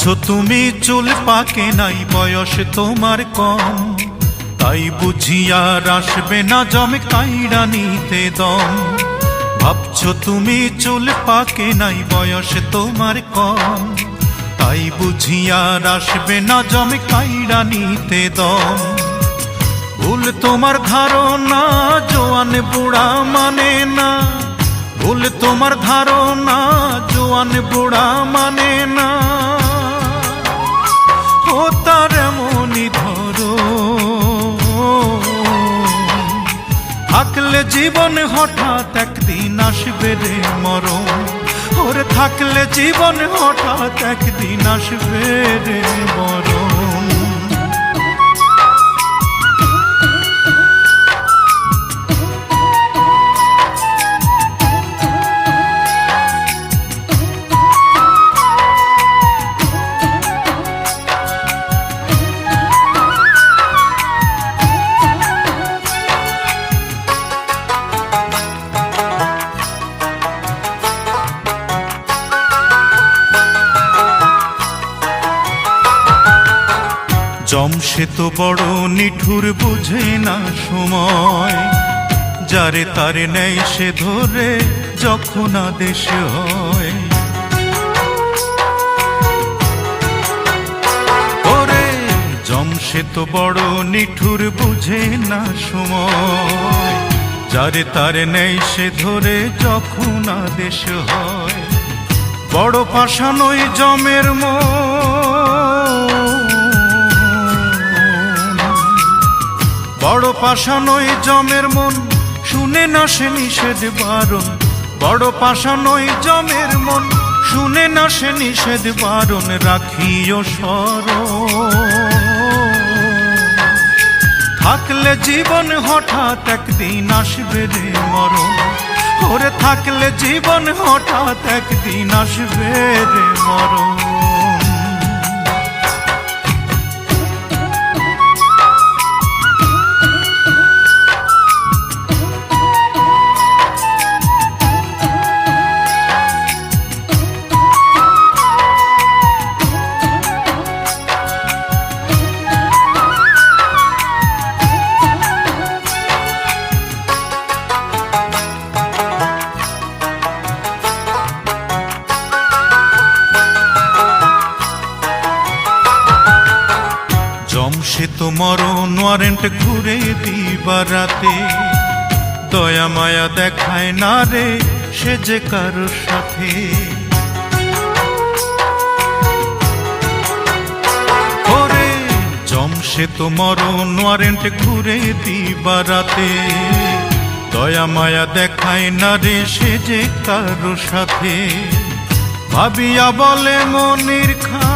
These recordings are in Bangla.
ভাবছো তুমি চুল পাকে নাই, বয়স তোমার কম, তাই বুঝি আর আসবে না জমে কাইড়া নিতে দম। ভাবছো তুমি চুল পাকে নাই, বয়স তোমার কম, তাই বুঝি আর আসবে না জমে কাইড়া নিতে দম। ভুল তোমার ধারণা, জোয়ান বুড়া মানে না, ভুল তোমার ধারণা, জোয়ান বুড়া মানে না। ও তার এমনই ধরো, থাকলে জীবন হঠাৎ একদিন আসবে রে মরণ। ওরে থাকলে জীবন হঠাৎ একদিন আসবে রে মরণ। জমসে তো বড় নিঠুর, বুঝে না সময়, যারে তারে নেয় সে ধরে যখন আদেশ হয়। ওরে জমসে তো বড় নিঠুর, বুঝে না সময়, যারে তারে নেয় সে ধরে যখন আদেশ হয়। বড় পাষাণ ওই জমের বড় পাষাণ ওই জমের মন, শুনে না সে নিষেধ বারণ। বড় পাষাণ ওই জমের মন, শুনে না সে নিষেধ বারণ। রাখিও স্মরণ, থাকলে জীবন হঠাৎ একদিন আসবে রে মরণ। ওরে থাকলে জীবন হঠাৎ একদিন আসবে রে মরণ। জমসে তো মরণ ওয়ারেন্ট ঘুরে দিবার রাতে, দয়া মায়া দেখায় না রে সে যে কারোর সাথে। ওরে জমসে তো মরণ ওয়ারেন্ট ঘুরে দিবার রাতে, দয়া মায়া দেখায় না রে সে যে কারোর সাথে। ভাবিয়া বলে মনির খান,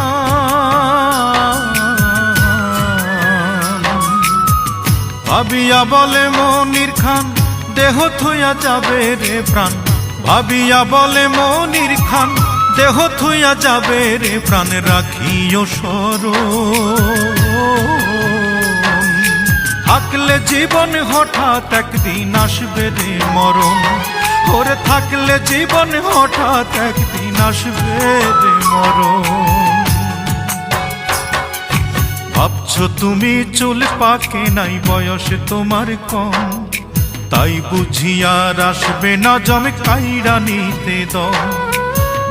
ভাবিয়া বলে মনির খান, দেহ থুইয়া যাবে রে প্রাণ। ভাবিয়া বলে মনির খান, দেহ থুইয়া যাবে রে প্রাণ। রাখিও স্মরণ, থাকলে জীবন হঠাৎ একদিন আসবে রে মরণ। ওরে থাকলে জীবন হঠাৎ একদিন আসবে রে মরণ। ভাবছো তুমি চুল পাকে নাই, বয়স তোমার কম, তাই বুঝি আর আসবে না জমে কাইড়া নিতে দম।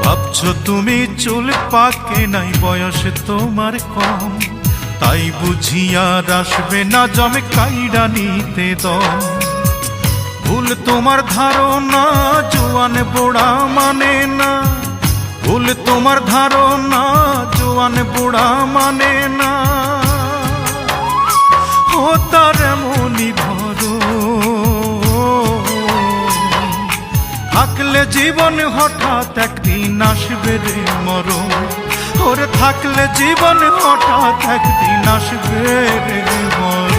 ভাবছো তুমি চুল পাকে নাই, বয়স তোমার কম, তাই বুঝি আর আসবে না জমে কাইড়া নিতে দম। ভুল তোমার ধারণা, জোয়ান বুড়া মানে না, ভুল তোমার ধারণা, জোয়ান বুড়া মানে না। ও তার এমনই ধরো, থাকলে জীবন হঠাৎ একদিন আসবে রে মরণ। ওরে থাকলে জীবন হঠাৎ একদিন আসবে রে মরণ।